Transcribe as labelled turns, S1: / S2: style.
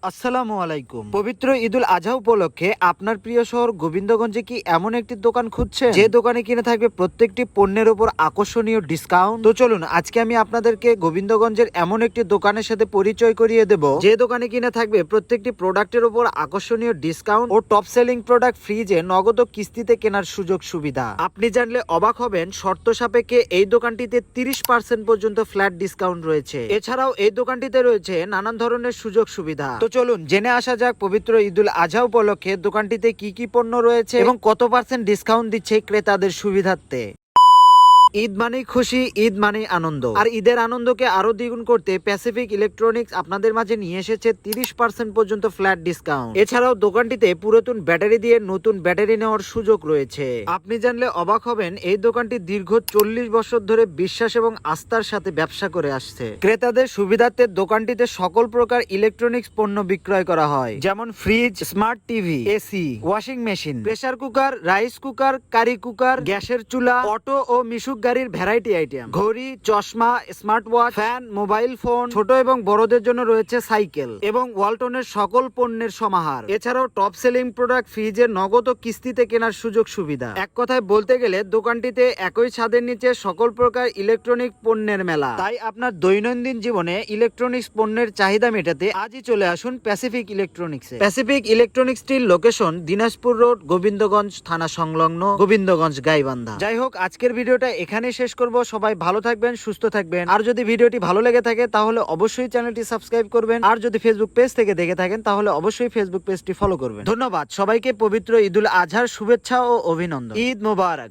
S1: আসসালামু আলাইকুম। পবিত্র ঈদুল আজহা উপলক্ষে আপনার প্রিয় শহর গোবিন্দগঞ্জে কি এমন একটি দোকান খুঁজছেন যে দোকানে কিনে থাকবে প্রত্যেকটি পণ্যের উপর আকর্ষণীয় ডিসকাউন্ট? তো চলুন আজকে আমি আপনাদেরকে গোবিন্দগঞ্জের এমন একটি দোকানের সাথে পরিচয় করিয়ে দেব যে দোকানে কিনে থাকবে প্রত্যেকটি প্রোডাক্টের উপর আকর্ষণীয় ডিসকাউন্ট ও টপ সেলিং প্রোডাক্ট ফ্রিজে নগদ কিস্তিতে কেনার সুযোগ সুবিধা। আপনি জানলে অবাক হবেন, শর্ত সাপেক্ষে এই দোকানটিতে 30% পর্যন্ত ফ্ল্যাট ডিসকাউন্ট রয়েছে। এছাড়াও এই দোকানটিতে রয়েছে নানান ধরনের সুযোগ সুবিধা। তো চলুন জেনে আসা যাক পবিত্র ঈদুল আজহা উপলক্ষে দোকানটিতে কি কি পণ্য রয়েছে এবং কত % ডিসকাউন্ট দিচ্ছে ক্রেতাদের সুবিধার্থে। ঈদ মানেই খুশি, ঈদ মানেই আনন্দ, আর ঈদের আনন্দকে আরো দ্বিগুণ করতে প্যাসিফিক ইলেকট্রনিক্স আপনাদের মাঝে নিয়ে এসেছে 30% পর্যন্ত ফ্ল্যাট ডিসকাউন্ট। এছাড়াও দোকানটিতে পুরাতন ব্যাটারি দিয়ে নতুন ব্যাটারি নেওয়ার সুযোগ রয়েছে। আপনি জানলে অবাক হবেন, এই দোকানটি দীর্ঘ 40 বছর ধরে বিশ্বাস এবং আস্থার সাথে ব্যবসা করে আসছে। ক্রেতাদের সুবিধার্থে দোকানটিতে সকল প্রকার ইলেকট্রনিক্স পণ্য বিক্রয় করা হয়, যেমন fridge, smart TV, AC, washing machine, pressure cooker, rice cooker, curry cooker, গ্যাসের চুলা, অটো ও মিশুক গাড়ির ভ্যারাইটি আইটেম, ঘড়ি, চশমা, smart watch, fan, mobile phone, ছোট এবং বড়দের জন্য রয়েছে সাইকেল এবং ওয়ালটনের সকল পণ্যের সমাহার। এছাড়াও টপ সেলিং প্রোডাক্ট ফ্রিজের নগদ ও কিস্তিতে কেনার সুযোগ সুবিধা। এক কথায় বলতে গেলে দোকানটিতে একই ছাদের নিচে সকল প্রকার ইলেকট্রনিক পণ্যের মেলা। তাই আপনার দৈনন্দিন জীবনে ইলেকট্রনিক্স পণ্যের চাহিদা মেটাতে আজই চলে আসুন প্যাসিফিক ইলেকট্রনিক্সে। প্যাসিফিক ইলেকট্রনিক্সটির লোকেশন দিনাজপুর রোড, গোবিন্দগঞ্জ থানা সংলগ্ন, গোবিন্দগঞ্জ গাইবান্ধা। যাই হোক, আজকের ভিডিওটা এখানেই শেষ করব। সবাই ভালো থাকবেন, সুস্থ থাকবেন। আর যদি ভিডিওটি ভালো লেগে থাকে তাহলে অবশ্যই চ্যানেলটি সাবস্ক্রাইব করবেন। আর যদি ফেসবুক পেজ থেকে দেখে থাকেন তাহলে অবশ্যই ফেসবুক পেজটি ফলো করবেন। ধন্যবাদ সবাইকে। পবিত্র ঈদুল আজহার শুভেচ্ছা ও অভিনন্দন। ঈদ মোবারক।